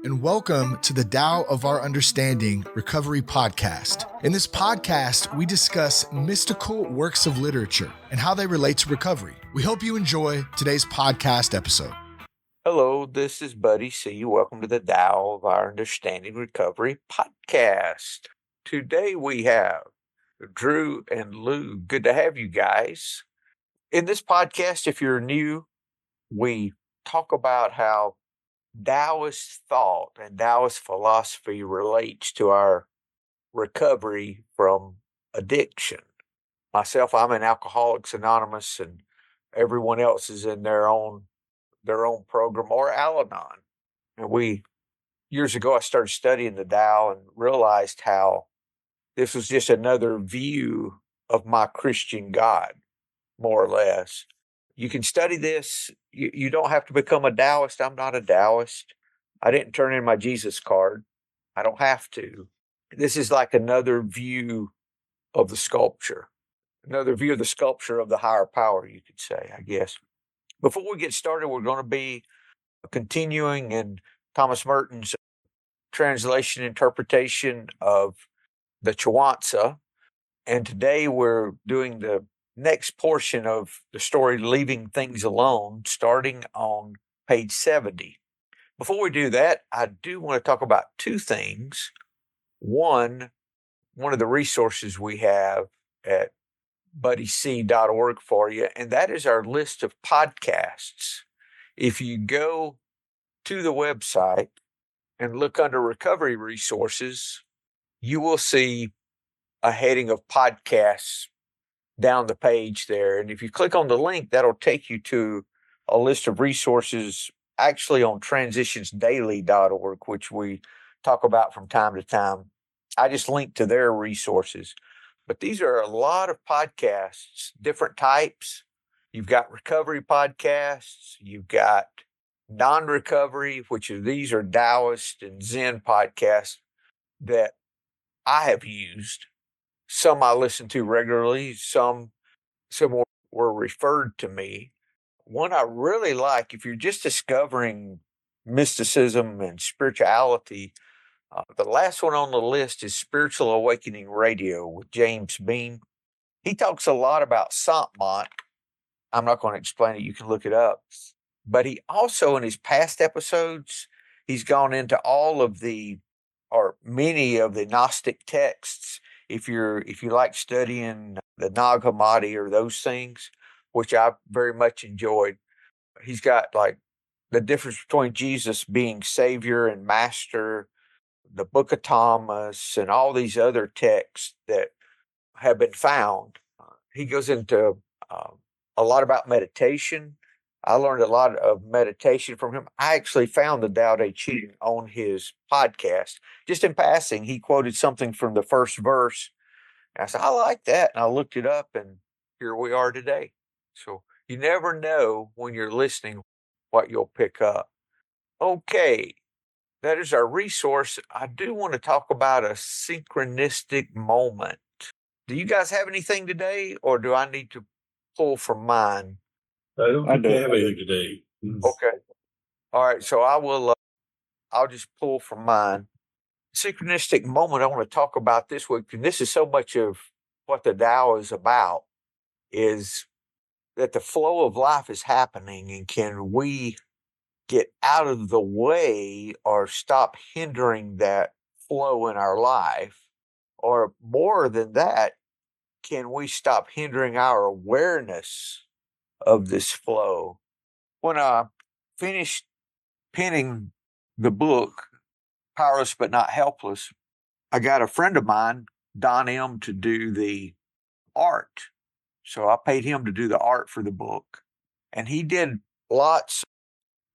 and welcome to the Tao of Our Understanding Recovery Podcast. In this podcast, we discuss mystical works of literature and how they relate to recovery. We hope you enjoy today's podcast episode. Hello, this is Buddy C. Welcome to the Tao of Our Understanding Recovery Podcast. Today we have Drew and Lou. Good to have you guys. In this podcast, if you're new, we talk about how Taoist thought and Taoist philosophy relates to our recovery from addiction. Myself, I'm in Alcoholics Anonymous, and everyone else is in their own program or Al-Anon. And years ago, I started studying the Tao and realized how this was just another view of my Christian God, more or less. You can study this. You don't have to become a Taoist. I'm not a Taoist. I didn't turn in my Jesus card. I don't have to. This is like another view of the sculpture, another view of the sculpture of the higher power, you could say, I guess. Before we get started, we're going to be continuing in Thomas Merton's translation interpretation of the Chuang Tzu. And today we're doing the next portion of the story, Leaving Things Alone, starting on page 70. Before we do that, I do want to talk about two things. One of the resources we have at buddyc.org for you, and that is our list of podcasts. If you go to the website and look under recovery resources, you will see a heading of podcasts down the page there. And if you click on the link, that'll take you to a list of resources actually on transitionsdaily.org, which we talk about from time to time. I just linked to their resources. But these are a lot of podcasts, different types. You've got recovery podcasts. You've got non-recovery, these are Taoist and Zen podcasts that I have used. Some I listen to regularly. Some were referred to me. One I really like, if you're just discovering mysticism and spirituality, the last one on the list is Spiritual Awakening Radio with James Bean. He talks a lot about Sampmont. I'm not going to explain it. You can look it up. But he also, in his past episodes, he's gone into many of the Gnostic texts. If you like studying the Nag Hammadi or those things, which I very much enjoyed, he's got like the difference between Jesus being Savior and Master, the Book of Thomas, and all these other texts that have been found. He goes into a lot about meditation. I learned a lot of meditation from him. I actually found the Tao Te Ching on his podcast. Just in passing, he quoted something from the first verse. And I said, I like that. And I looked it up, and here we are today. So you never know when you're listening what you'll pick up. Okay, that is our resource. I do want to talk about a synchronistic moment. Do you guys have anything today, or do I need to pull from mine? I don't think I have anything today. Okay. All right. So I'll just pull from mine. Synchronistic moment I want to talk about this week, and this is so much of what the Tao is about, is that the flow of life is happening, and can we get out of the way or stop hindering that flow in our life? Or more than that, can we stop hindering our awareness of this flow? When I finished penning the book, Powerless But Not Helpless, I got a friend of mine, Don M., to do the art. So I paid him to do the art for the book. And he did lots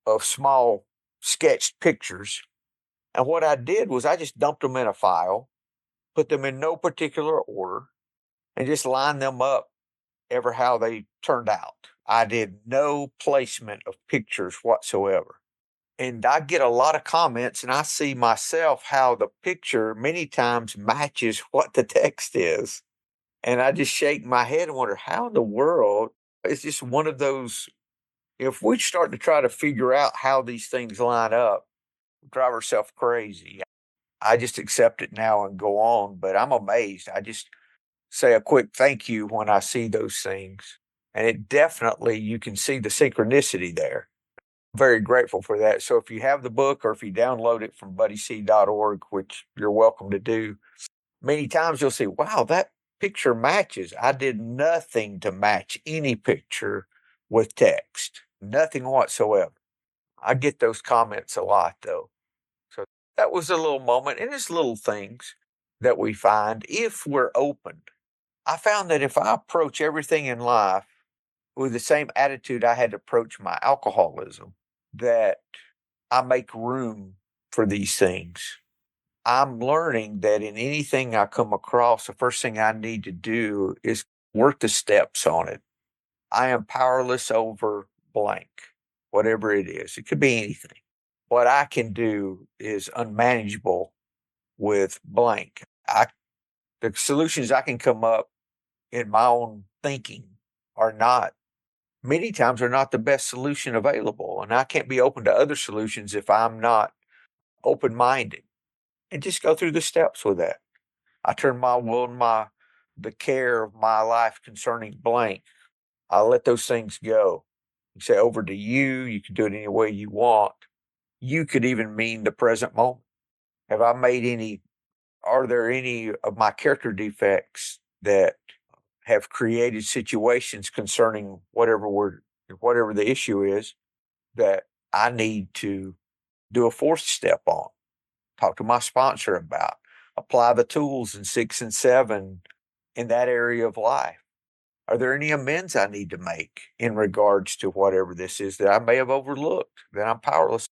of small sketched pictures. And what I did was I just dumped them in a file, put them in no particular order, and just lined them up ever how they turned out. I did no placement of pictures whatsoever. And I get a lot of comments, and I see myself how the picture many times matches what the text is. And I just shake my head and wonder, how in the world? It's just one of those, if we start to try to figure out how these things line up, drive herself crazy. I just accept it now and go on, but I'm amazed. I just say a quick thank you when I see those things. And it definitely, you can see the synchronicity there. Very grateful for that. So if you have the book or if you download it from buddyc.org, which you're welcome to do, many times you'll see, wow, that picture matches. I did nothing to match any picture with text, nothing whatsoever. I get those comments a lot, though. So that was a little moment, and it's little things that we find if we're open. I found that if I approach everything in life with the same attitude I had to approach my alcoholism, that I make room for these things. I'm learning that in anything I come across, the first thing I need to do is work the steps on it. I am powerless over blank, whatever it is. It could be anything. What I can do is unmanageable with blank. The solutions I can come up in my own thinking are not, many times are not the best solution available. And I can't be open to other solutions if I'm not open-minded. And just go through the steps with that. I turn my will and the care of my life concerning blank. I let those things go. You say over to you. You can do it any way you want. You could even mean the present moment. Have I made any, are there any of my character defects that have created situations concerning whatever the issue is that I need to do a fourth step on? Talk to my sponsor about, apply the tools in 6 and 7 in that area of life. Are there any amends I need to make in regards to whatever this is that I may have overlooked, that I'm powerless?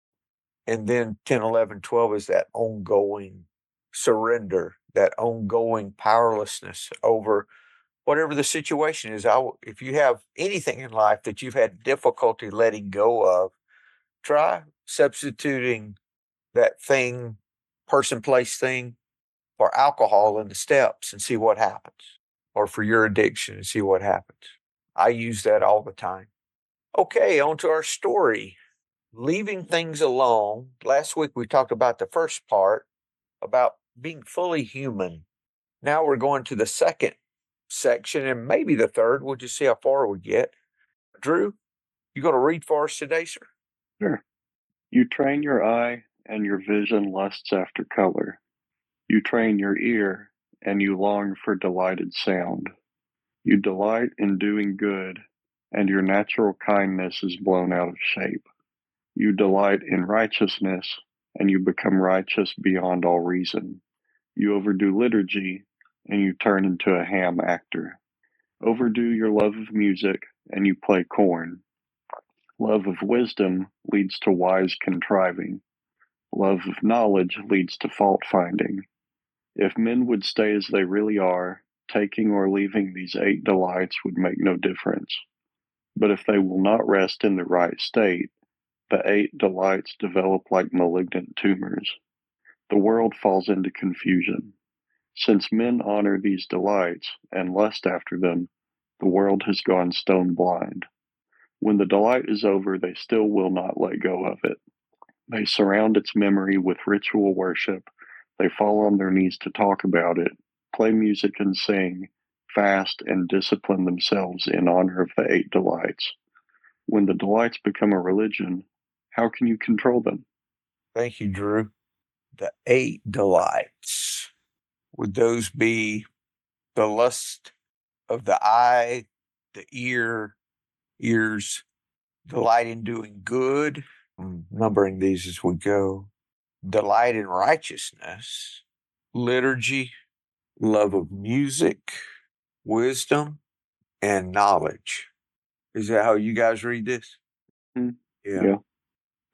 And then 10, 11, 12 is that ongoing surrender, that ongoing powerlessness over whatever the situation is. If you have anything in life that you've had difficulty letting go of, try substituting that thing, person, place, thing, for alcohol in the steps and see what happens, or for your addiction and see what happens. I use that all the time. Okay, on to our story. Leaving things alone. Last week we talked about the first part, about being fully human. Now we're going to the second section and maybe the third. We'll just see how far we get. Drew, you going to read for us today, sir? Sure. You train your eye, and your vision lusts after color. You train your ear, and you long for delighted sound. You delight in doing good, and your natural kindness is blown out of shape. You delight in righteousness, and you become righteous beyond all reason. You overdo liturgy, and you turn into a ham actor. Overdo your love of music, and you play corn. Love of wisdom leads to wise contriving. Love of knowledge leads to fault finding. If men would stay as they really are, taking or leaving these 8 delights would make no difference. But if they will not rest in the right state, the 8 delights develop like malignant tumors. The world falls into confusion. Since men honor these delights and lust after them, the world has gone stone blind. When the delight is over, they still will not let go of it. They surround its memory with ritual worship. They fall on their knees to talk about it, play music and sing, fast and discipline themselves in honor of the 8 delights. When the delights become a religion, how can you control them? Thank you, Drew. The 8 delights. Would those be the lust of the eye, the ears, delight in doing good? I'm numbering these as we go. Delight in righteousness, liturgy, love of music, wisdom, and knowledge. Is that how you guys read this? Mm, Yeah.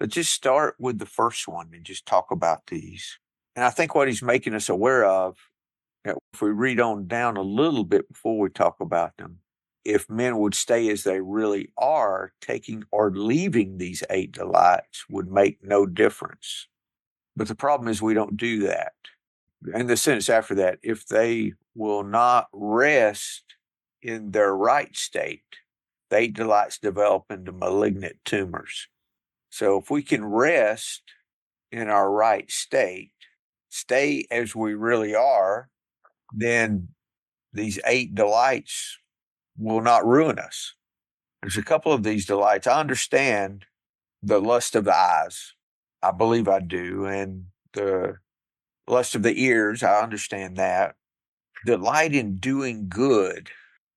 Let's just start with the first one and just talk about these. And I think what he's making us aware of, if we read on down a little bit before we talk about them, if men would stay as they really are, taking or leaving these 8 delights would make no difference. But the problem is we don't do that. And the sentence after that, if they will not rest in their right state, the 8 delights develop into malignant tumors. So if we can rest in our right state, stay as we really are, then these 8 delights will not ruin us. There's a couple of these delights. I understand the lust of the eyes. I believe I do. And the lust of the ears, I understand that. Delight in doing good.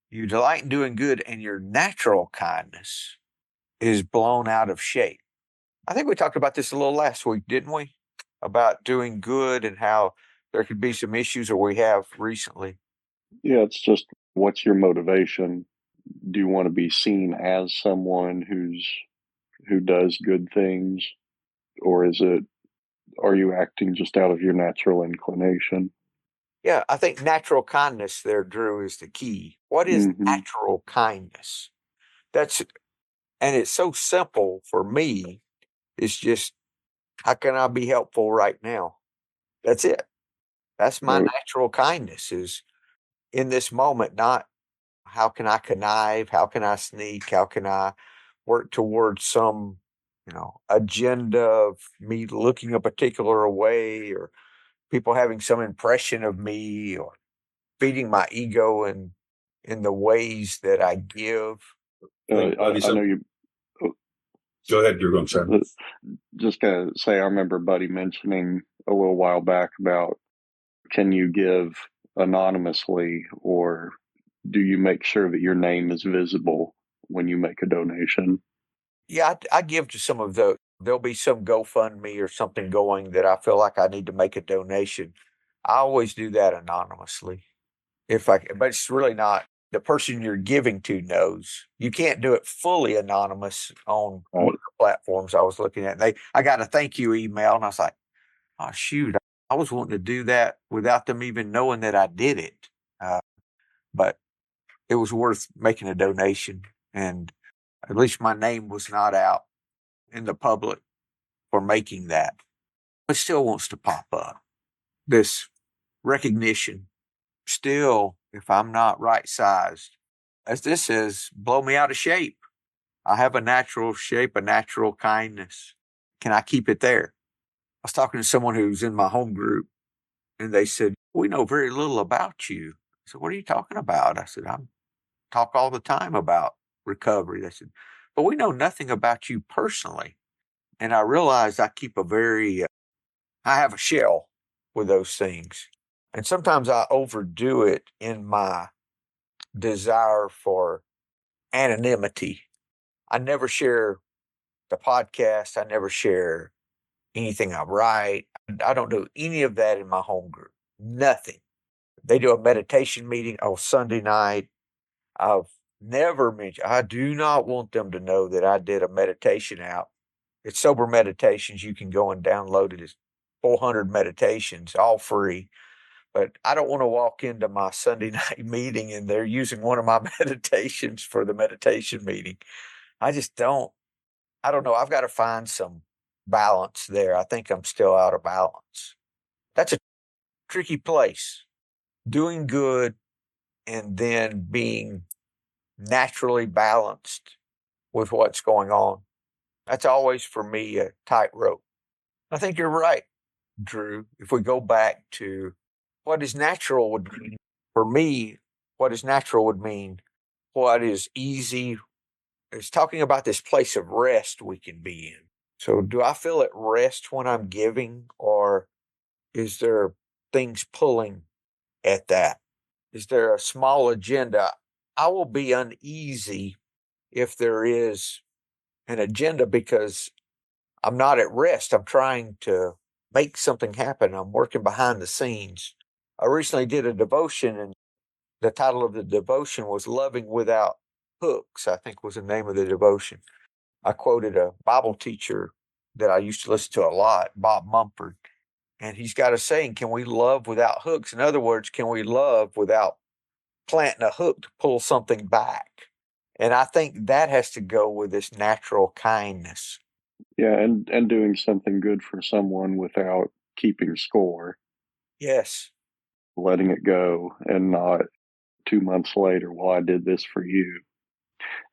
You delight in doing good, and your natural kindness is blown out of shape. I think we talked about this a little last week, didn't we? About doing good and how there could be some issues, or we have recently. Yeah, it's just what's your motivation? Do you want to be seen as someone who does good things, or are you acting just out of your natural inclination? Yeah, I think natural kindness there, Drew, is the key. What is Hmm. natural kindness? That's and it's so simple for me. It's just how can I be helpful right now? That's it. That's my natural kindness is in this moment, not how can I connive, how can I sneak, how can I work towards some, agenda of me looking a particular way or people having some impression of me or feeding my ego in the ways that I give. I know you. Go ahead, Drew. I'm sorry. Just to say, I remember Buddy mentioning a little while back about can you give anonymously, or do you make sure that your name is visible when you make a donation? Yeah, I give to some of those. There'll be some GoFundMe or something going that I feel like I need to make a donation. I always do that anonymously. But it's really not the person you're giving to knows. You can't do it fully anonymous on one Right. of the platforms I was looking at. I got a thank you email, and I was like, oh shoot, I was wanting to do that without them even knowing that I did it. But it was worth making a donation, and at least my name was not out in the public for making that. It still wants to pop up. This recognition, still, if I'm not right sized, as this says, blow me out of shape. I have a natural shape, a natural kindness. Can I keep it there? I was talking to someone who's in my home group, and they said, we know very little about you. I said, what are you talking about? I said, I talk all the time about recovery. They said, but we know nothing about you personally. And I realized I have a shell with those things. And sometimes I overdo it in my desire for anonymity. I never share the podcast. I never share anything I write. I don't do any of that in my home group. Nothing. They do a meditation meeting on Sunday night. I've never mentioned, I do not want them to know that I did a meditation out. It's sober meditations. You can go and download it. It's 400 meditations, all free. But I don't want to walk into my Sunday night meeting and they're using one of my meditations for the meditation meeting. I just don't. I don't know. I've got to find some balance there. I think I'm still out of balance. That's a tricky place. Doing good and then being naturally balanced with what's going on. That's always for me a tightrope. I think you're right, Drew. If we go back to what is natural would mean for me, what is natural would mean what is easy. It's talking about this place of rest we can be in. So, do I feel at rest when I'm giving, or is there things pulling at that? Is there a small agenda? I will be uneasy if there is an agenda because I'm not at rest. I'm trying to make something happen. I'm working behind the scenes. I recently did a devotion, and the title of the devotion was Loving Without Hooks, I think was the name of the devotion. I quoted a Bible teacher that I used to listen to a lot, Bob Mumford, and he's got a saying, can we love without hooks? In other words, can we love without planting a hook to pull something back? And I think that has to go with this natural kindness. Yeah, and doing something good for someone without keeping score, Yes. letting it go, and not 2 months later, well, I did this for you.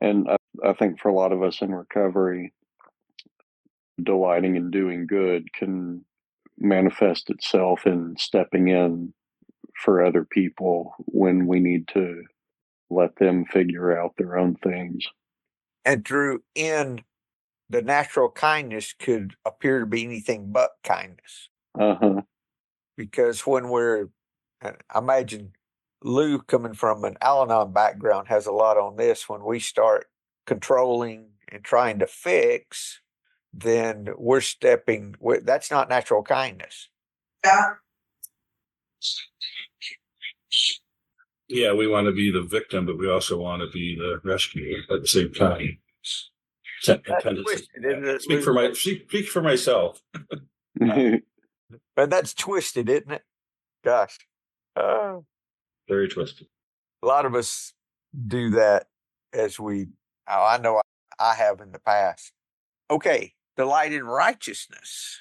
And I think for a lot of us in recovery, delighting in doing good can manifest itself in stepping in for other people when we need to let them figure out their own things. And Drew, in the natural kindness could appear to be anything but kindness. Uh-huh. Because when I imagine Lou, coming from an Al Anon background, has a lot on this. When we start controlling and trying to fix, then that's not natural kindness. Yeah, we want to be the victim, but we also want to be the rescuer at the same time. Twisted, isn't it, Speak for myself. But that's twisted, isn't it? Gosh. Very twisted. A lot of us do that I know I have in the past. Okay, delight in righteousness,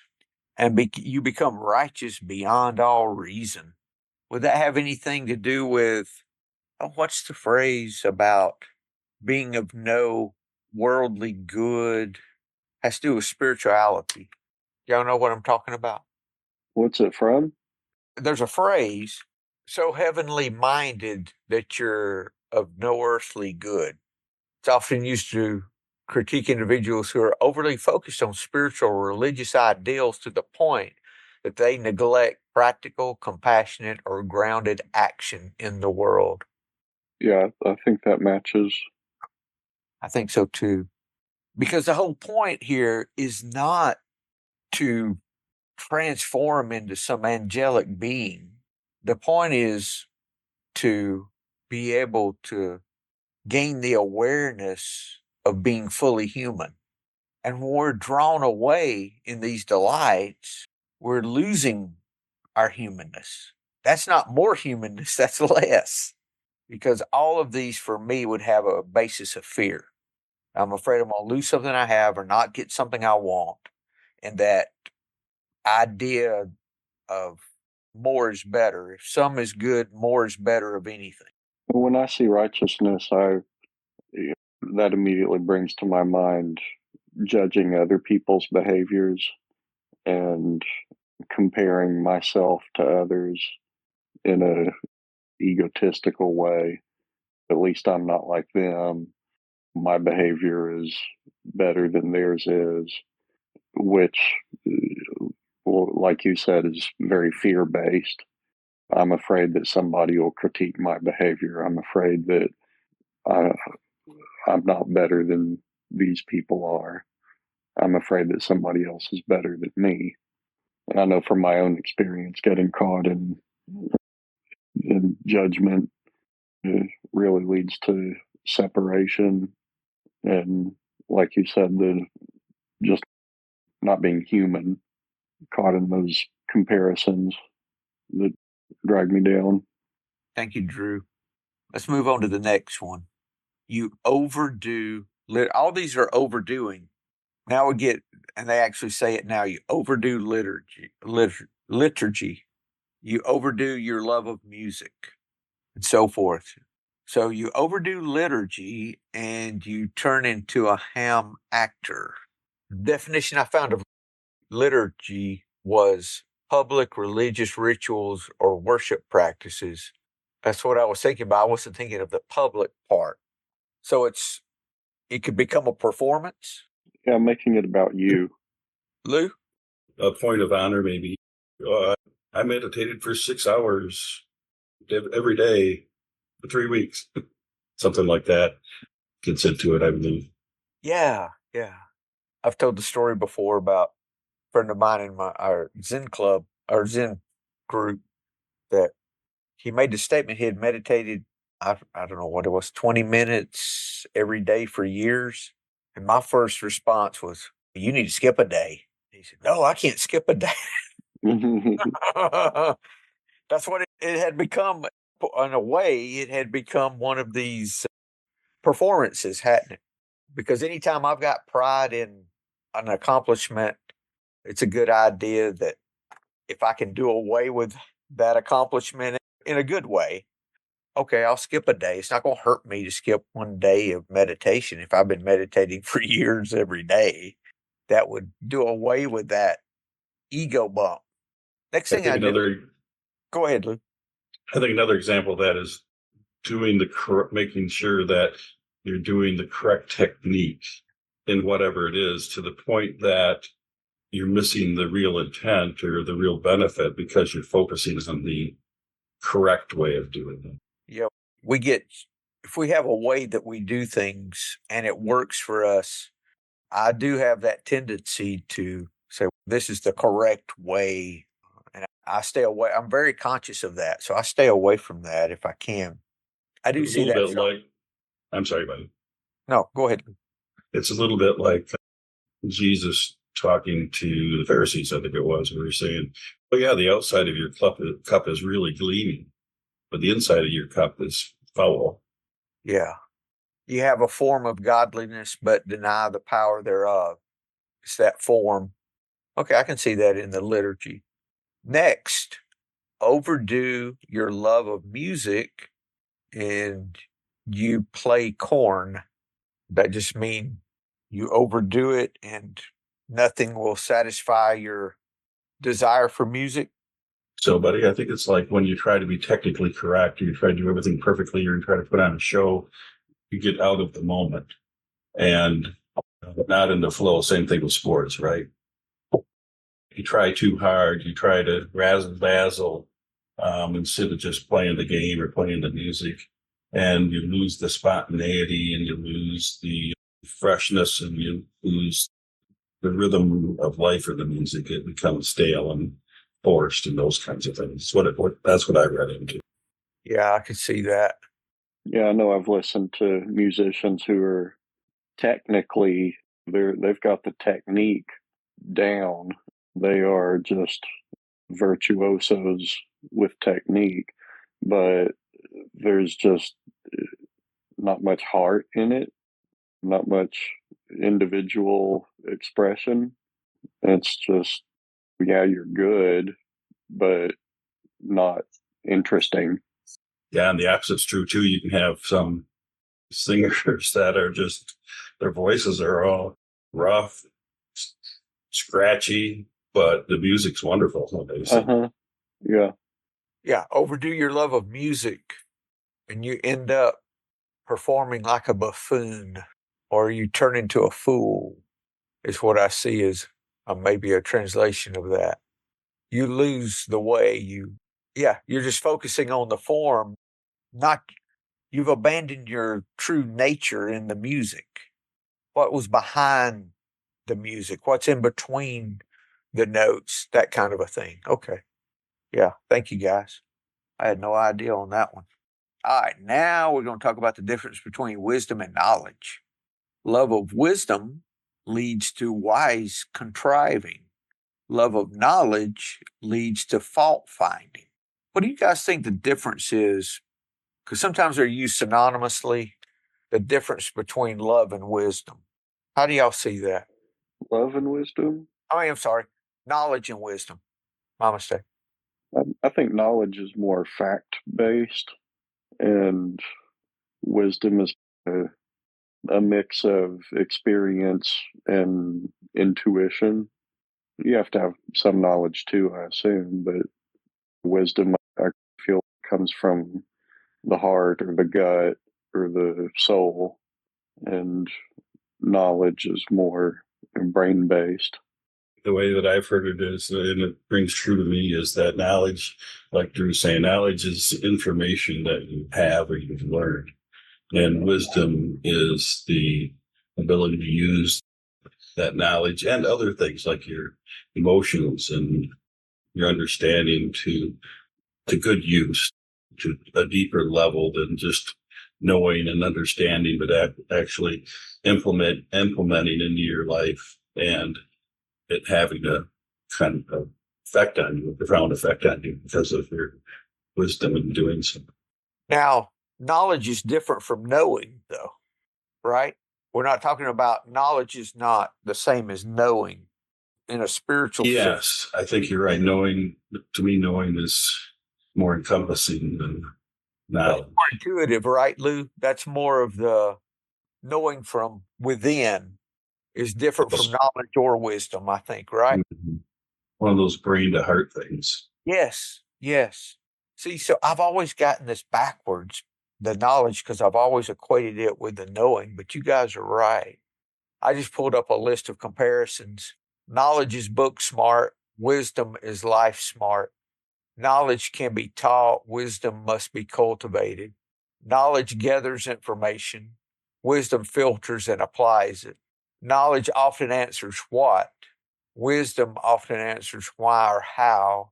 and you become righteous beyond all reason. Would that have anything to do with, what's the phrase about being of no worldly good? Has to do with spirituality. Y'all know what I'm talking about? What's it from? There's a phrase, so heavenly minded that you're of no earthly good. It's often used to critique individuals who are overly focused on spiritual or religious ideals to the point that they neglect practical, compassionate, or grounded action in the world. Yeah, I think that matches. I think so too. Because the whole point here is not to transform into some angelic being. The point is to be able to gain the awareness of being fully human. And when we're drawn away in these delights, we're losing our humanness. That's not more humanness, that's less. Because all of these for me would have a basis of fear. I'm afraid I'm going to lose something I have or not get something I want. And that idea of more is better. If some is good, more is better of anything. When I see righteousness, that immediately brings to my mind judging other people's behaviors and comparing myself to others in a egotistical way. At least I'm not like them. My behavior is better than theirs is, which, well, like you said, is very fear based. I'm afraid that somebody will critique my behavior. I'm afraid that I'm not better than these people are. I'm afraid that somebody else is better than me. And I know from my own experience, getting caught in judgment really leads to separation. And like you said, the just not being human, caught in those comparisons that drag me down. Thank you, Drew. Let's move on to the next one. You overdo, all these are overdoing. Now we get, and they actually say it now, you overdo liturgy. You overdo your love of music, and so forth. So you overdo liturgy and you turn into a ham actor. The definition I found of liturgy was public religious rituals or worship practices. That's what I was thinking about. I wasn't thinking of the public part. So it could become a performance. Yeah, making it about you. Lou? A point of honor, maybe. I meditated for 6 hours every day for 3 weeks. Something like that gets into it, I believe. Yeah. I've told the story before about a friend of mine in our Zen club, our Zen group, that he made the statement he had meditated, I don't know what it was, 20 minutes every day for years. And my first response was, you need to skip a day. He said, no, I can't skip a day. That's what it had become. In a way, it had become one of these performances, hadn't it? Because anytime I've got pride in an accomplishment, it's a good idea that if I can do away with that accomplishment in a good way, okay, I'll skip a day. It's not going to hurt me to skip one day of meditation if I've been meditating for years every day. that would do away with that ego bump. Next thing I do, go ahead, Lou. I think another example of that is making sure that you're doing the correct technique in whatever it is, to the point that you're missing the real intent or the real benefit because you're focusing on the correct way of doing it. Yeah, if we have a way that we do things and it works for us, I do have that tendency to say, this is the correct way. And I stay away. I'm very conscious of that. So I stay away from that if I can. I do see that. I'm sorry, buddy. No, go ahead. It's a little bit like Jesus talking to the Pharisees, I think it was, where he's saying, well, yeah, the outside of your cup is really gleaming, but the inside of your cup is foul. Yeah. You have a form of godliness, but deny the power thereof. It's that form. Okay, I can see that in the liturgy. Next, overdo your love of music and you play corn. That just means you overdo it and nothing will satisfy your desire for music. So, buddy, I think it's like when you try to be technically correct, or you try to do everything perfectly, or you try to put on a show, you get out of the moment and not in the flow. Same thing with sports, right? You try too hard, you try to razzle dazzle instead of just playing the game or playing the music, and you lose the spontaneity and you lose the freshness and you lose the rhythm of life or the music. It becomes stale and forced and those kinds of things. That's what I read into. Yeah, I could see that. Yeah, I know I've listened to musicians who are technically, they've got the technique down. They are just virtuosos with technique, but there's just not much heart in it, not much individual expression. It's just, yeah, you're good, but not interesting. Yeah, and the opposite's true too. You can have some singers that are just, their voices are all rough, scratchy, but the music's wonderful. Yeah. Yeah, overdo your love of music and you end up performing like a buffoon or you turn into a fool is what I see as maybe a translation of that. You lose the way you're just focusing on the form, you've abandoned your true nature in the music. What was behind the music? What's in between the notes? That kind of a thing. Okay. Yeah. Thank you, guys. I had no idea on that one. All right. Now we're going to talk about the difference between wisdom and knowledge. Love of wisdom leads to wise contriving. Love of knowledge leads to fault finding. What do you guys think the difference is? Because sometimes they're used synonymously, the difference between love and wisdom. How do y'all see that? Love and wisdom? I'm sorry. Knowledge and wisdom. My mistake. I think knowledge is more fact-based, and wisdom is a mix of experience and intuition. You have to have some knowledge too, I assume, but wisdom, I feel, comes from the heart or the gut or the soul, and knowledge is more brain-based. The way that I've heard it is, and it rings true to me, is that knowledge, like Drew's saying, knowledge is information that you have or you've learned. And wisdom is the ability to use that knowledge and other things like your emotions and your understanding to good use, to a deeper level than just knowing and understanding, but actually implementing into your life and it having a kind of effect on you, a profound effect on you because of your wisdom in doing so. Now, knowledge is different from knowing, though, right? We're not talking about knowledge is not the same as knowing in a spiritual sense. Yes, I think you're right. Knowing is more encompassing than knowledge. More intuitive, right, Lou? That's more of the knowing from within. is different from knowledge or wisdom, I think, right? Mhm. One of those brain to heart things. Yes, yes. See, so I've always gotten this backwards, the knowledge, because I've always equated it with the knowing, but you guys are right. I just pulled up a list of comparisons. Knowledge is book smart, wisdom is life smart. Knowledge can be taught, wisdom must be cultivated. Knowledge gathers information, wisdom filters and applies it. Knowledge often answers what, wisdom often answers why or how.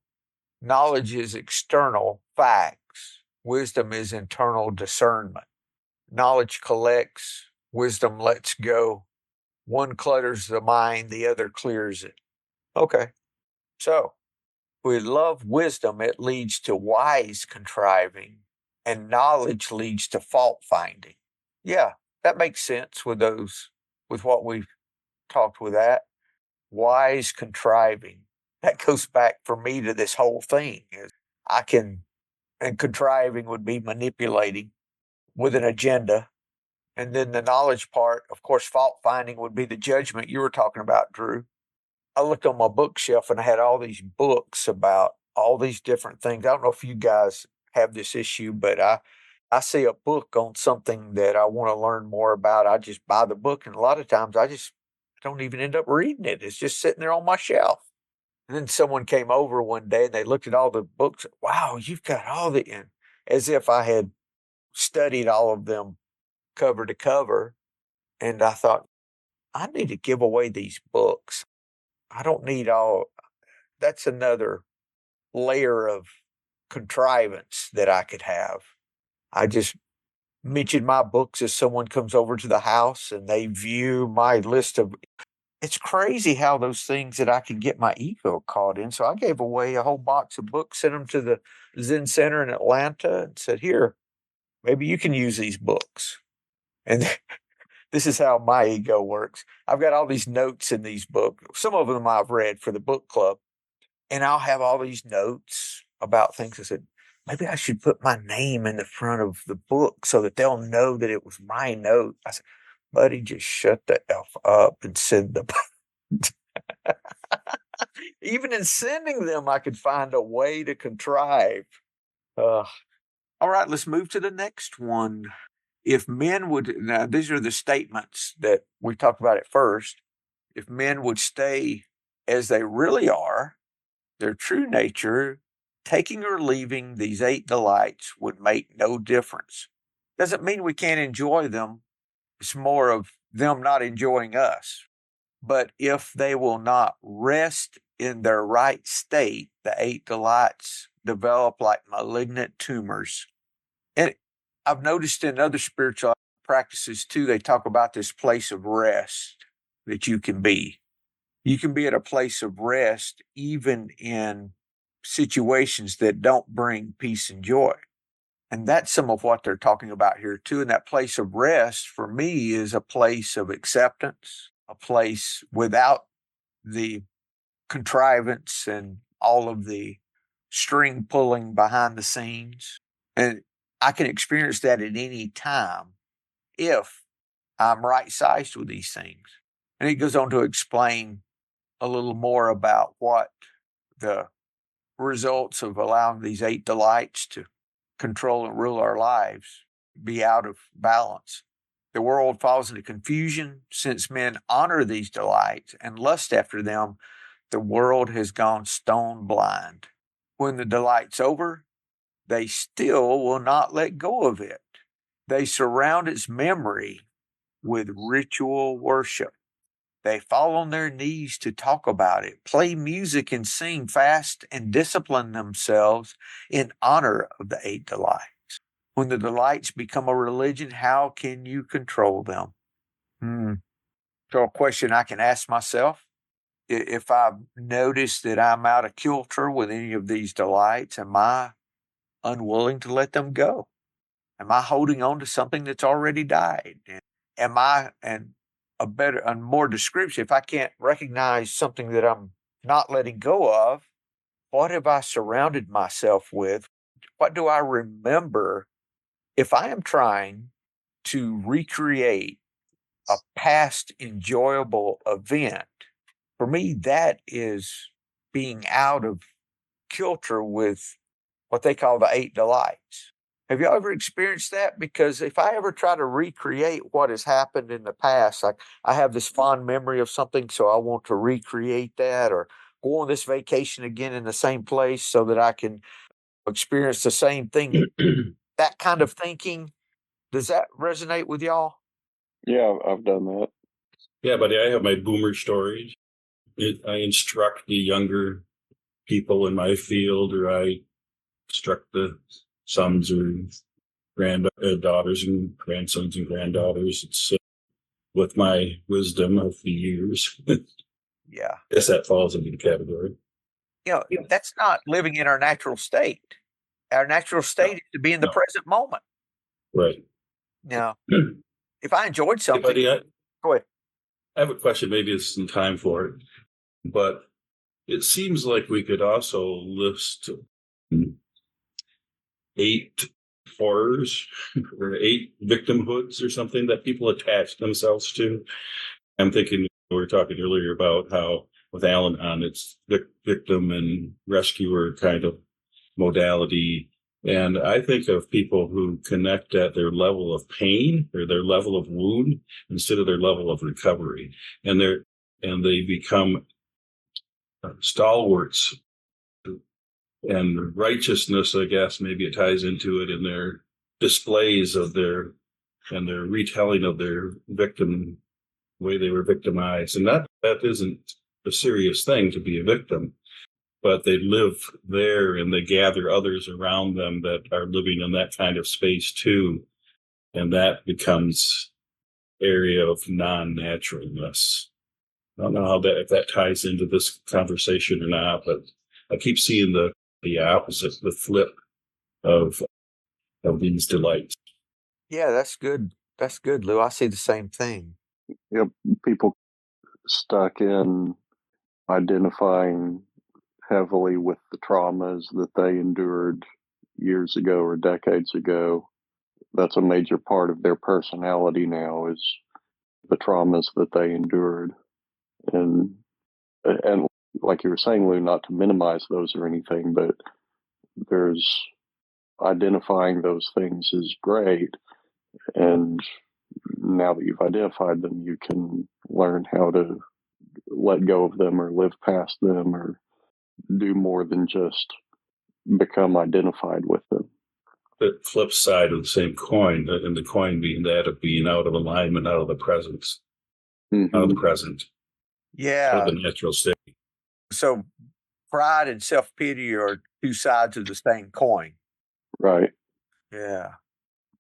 Knowledge is external facts, wisdom is internal discernment. Knowledge collects, wisdom lets go. One clutters the mind, the other clears it. Okay, so we love wisdom, it leads to wise contriving, and knowledge leads to fault finding. Yeah, that makes sense with what we've talked with that. Wise contriving. That goes back for me to this whole thing. And contriving would be manipulating with an agenda. And then the knowledge part, of course, fault finding would be the judgment you were talking about, Drew. I looked on my bookshelf and I had all these books about all these different things. I don't know if you guys have this issue, but I see a book on something that I want to learn more about. I just buy the book, and a lot of times I just don't even end up reading it. It's just sitting there on my shelf. And then someone came over one day and they looked at all the books. Wow, you've got all the, and as if I had studied all of them cover to cover. And I thought, I need to give away these books. I don't need all, that's another layer of contrivance that I could have. I just mention my books as someone comes over to the house and they view my list of, it's crazy how those things that I could get my ego caught in. So I gave away a whole box of books, sent them to the Zen Center in Atlanta and said, here, maybe you can use these books. And this is how my ego works. I've got all these notes in these books. Some of them I've read for the book club. And I'll have all these notes about things. I said, maybe I should put my name in the front of the book so that they'll know that it was my note. I said, buddy, just shut the F up and send the Even in sending them, I could find a way to contrive. All right, let's move to the next one. If men would, now these are the statements that we talked about at first. If men would stay as they really are, their true nature, taking or leaving these 8 delights would make no difference. Doesn't mean we can't enjoy them. It's more of them not enjoying us. But if they will not rest in their right state, the 8 delights develop like malignant tumors. And I've noticed in other spiritual practices too, they talk about this place of rest that you can be. You can be at a place of rest even in situations that don't bring peace and joy. And that's some of what they're talking about here too. And that place of rest for me is a place of acceptance, a place without the contrivance and all of the string pulling behind the scenes. And I can experience that at any time if I'm right sized with these things. And he goes on to explain a little more about what the results of allowing these 8 delights to control and rule our lives be out of balance. The world falls into confusion. Since men honor these delights and lust after them, the world has gone stone blind. When the delight's over, they still will not let go of it. They surround its memory with ritual worship. They fall on their knees to talk about it, play music and sing, fast and discipline themselves in honor of the 8 delights. When the delights become a religion, how can you control them? So a question I can ask myself, if I've noticed that I'm out of kilter with any of these delights, am I unwilling to let them go? Am I holding on to something that's already died? Am I, and a better and more description, if I can't recognize something that I'm not letting go of, what have I surrounded myself with? What do I remember if I am trying to recreate a past enjoyable event, for me, that is being out of kilter with what they call the eight delights. Have you ever experienced that? Because if I ever try to recreate what has happened in the past, like I have this fond memory of something, so I want to recreate that or go on this vacation again in the same place so that I can experience the same thing. That kind of thinking, does that resonate with y'all? Yeah, I've done that. Yeah, buddy, I have my boomer stories. I instruct the younger people in my field, or I instruct the sons or daughters and grandsons and granddaughters. It's with my wisdom of the years. Yeah. I guess that falls into the category. That's not living in our natural state. Our natural state is to be in the present moment. Right. Now, if I enjoyed Hey, something, buddy, go ahead. I have a question. Maybe it's some time for it, but it seems like we could also list 8 horrors or 8 victimhoods or something that people attach themselves to. I'm thinking we were talking earlier about how with Al-Anon, it's victim and rescuer kind of modality. And I think of people who connect at their level of pain or their level of wound instead of their level of recovery. And they become stalwarts and righteousness, I guess, maybe it ties into it in their displays of their retelling of their victim, way they were victimized. And that isn't a serious thing to be a victim, but they live there and they gather others around them that are living in that kind of space too. And that becomes area of non-naturalness. I don't know if that ties into this conversation or not, but I keep seeing the opposite, the flip of these delights. Yeah, that's good. That's good, Lou. I see the same thing. Yep, people stuck in identifying heavily with the traumas that they endured years ago or decades ago. That's a major part of their personality now, is the traumas that they endured. And like you were saying, Lou, not to minimize those or anything, but there's identifying those things is great. And now that you've identified them, you can learn how to let go of them or live past them or do more than just become identified with them. The flip side of the same coin, and the coin being that of being out of alignment, out of the presence, out of the present, out of Yeah. the natural state. So pride and self-pity are two sides of the same coin. Right. Yeah.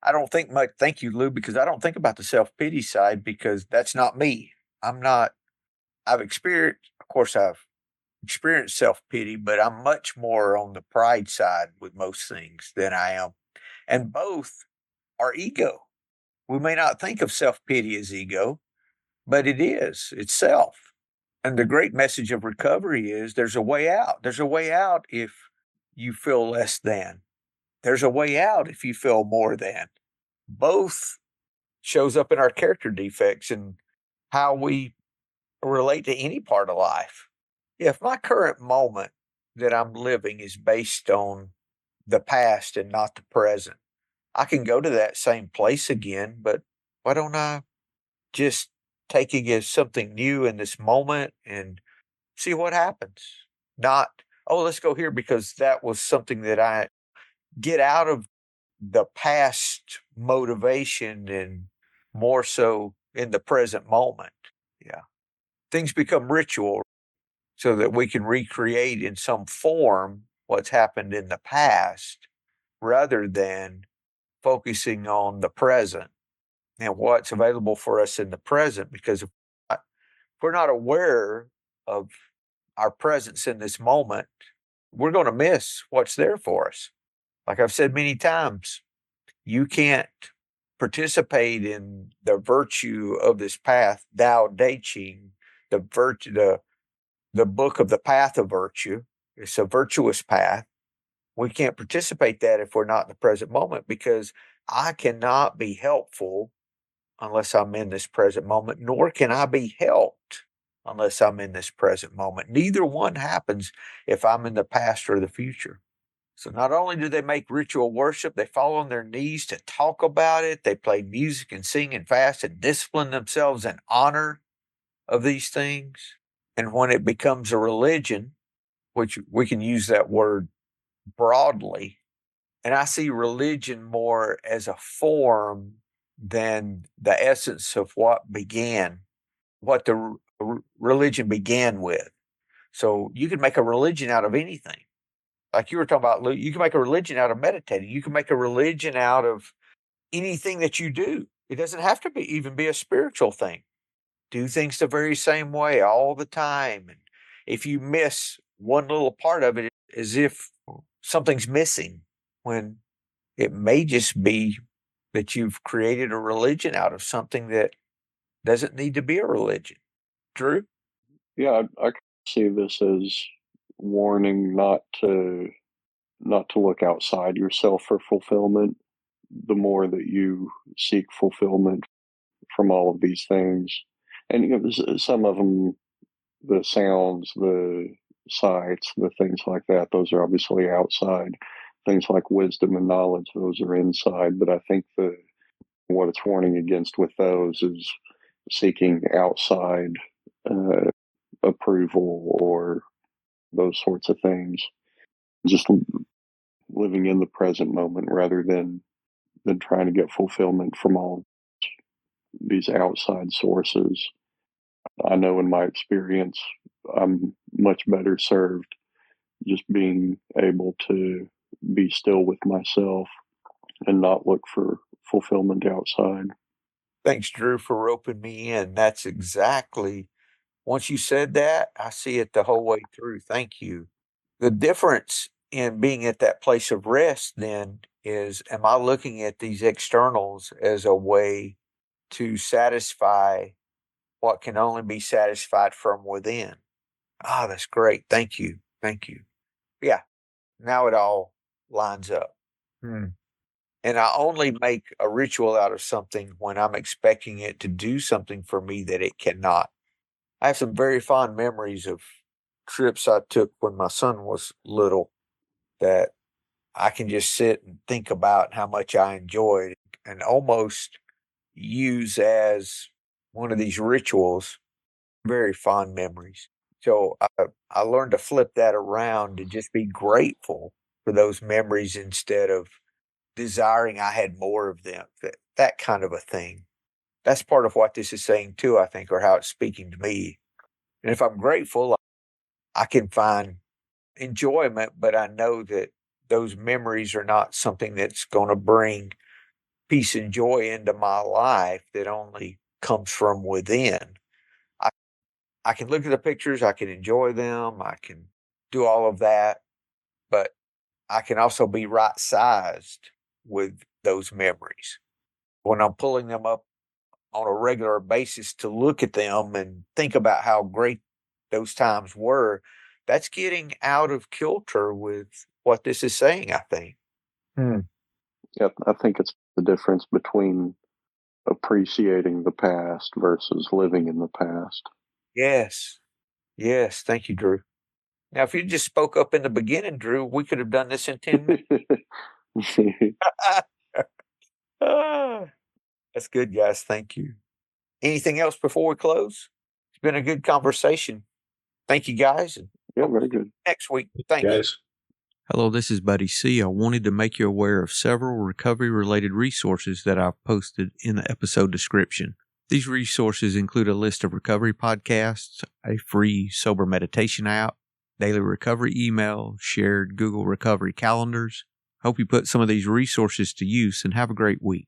I don't think much. Thank you, Lou, because I don't think about the self-pity side because that's not me. I've experienced, of course, I've experienced self-pity, but I'm much more on the pride side with most things than I am. And both are ego. We may not think of self-pity as ego, but it is. It's self. And the great message of recovery is there's a way out. There's a way out if you feel less than. There's a way out if you feel more than. Both shows up in our character defects and how we relate to any part of life. If my current moment that I'm living is based on the past and not the present, I can go to that same place again, but why don't I just take it as something new in this moment and see what happens? Not, oh, let's go here because that was something that I get out of the past motivation and more so in the present moment. Yeah. Things become ritual so that we can recreate in some form what's happened in the past rather than focusing on the present and what's available for us in the present. Because if we're not aware of our presence in this moment, we're going to miss what's there for us. Like I've said many times, you can't participate in the virtue of this path, Tao Te Ching, the book of the path of virtue. It's a virtuous path. We can't participate that if we're not in the present moment because I cannot be helpful unless I'm in this present moment, nor can I be helped unless I'm in this present moment. Neither one happens if I'm in the past or the future. So not only do they make ritual worship, they fall on their knees to talk about it. They play music and sing and fast and discipline themselves in honor of these things. And when it becomes a religion, which we can use that word broadly, and I see religion more as a form than the essence of what the religion began with. So you can make a religion out of anything. Like you were talking about, Lou, you can make a religion out of meditating. You can make a religion out of anything that you do. It doesn't have to even be a spiritual thing. Do things the very same way all the time. And if you miss one little part of it, as if something's missing, when it may just be that you've created a religion out of something that doesn't need to be a religion. Drew? Yeah, I see this as warning not to look outside yourself for fulfillment. The more that you seek fulfillment from all of these things, and some of them, the sounds, the sights, the things like that, those are obviously outside. Things like wisdom and knowledge, those are inside. But I think what it's warning against with those is seeking outside approval or those sorts of things. Just living in the present moment rather than trying to get fulfillment from all these outside sources. I know in my experience, I'm much better served just being able to be still with myself and not look for fulfillment outside. Thanks, Drew, for roping me in. That's exactly, once you said that, I see it the whole way through. Thank you. The difference in being at that place of rest then is, am I looking at these externals as a way to satisfy what can only be satisfied from within? Ah, that's great. Thank you. Thank you. Yeah, now it all lines up. And I only make a ritual out of something when I'm expecting it to do something for me that it cannot. I have some very fond memories of trips I took when my son was little that I can just sit and think about how much I enjoyed and almost use as one of these rituals. Very fond memories. So I learned to flip that around to just be grateful for those memories instead of desiring I had more of them, that kind of a thing. That's part of what this is saying too, I think, or how it's speaking to me. And if I'm grateful, I can find enjoyment, but I know that those memories are not something that's going to bring peace and joy into my life that only comes from within. I can look at the pictures, I can enjoy them, I can do all of that, but I can also be right sized with those memories. When I'm pulling them up on a regular basis to look at them and think about how great those times were, that's getting out of kilter with what this is saying, I think. Yeah, I think it's the difference between appreciating the past versus living in the past. Yes. Yes. Thank you, Drew. Now, if you just spoke up in the beginning, Drew, we could have done this in 10 minutes. That's good, guys. Thank you. Anything else before we close? It's been a good conversation. Thank you, guys. And Yeah, very good. next week. Thank you. Guys, Hello, this is Buddy C. I wanted to make you aware of several recovery-related resources that I've posted in the episode description. These resources include a list of recovery podcasts, a free sober meditation app, daily recovery email, shared Google Recovery calendars. Hope you put some of these resources to use and have a great week.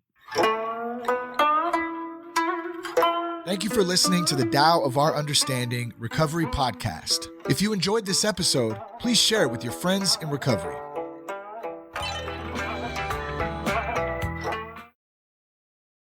Thank you for listening to the Tao of Our Understanding Recovery Podcast. If you enjoyed this episode, please share it with your friends in recovery.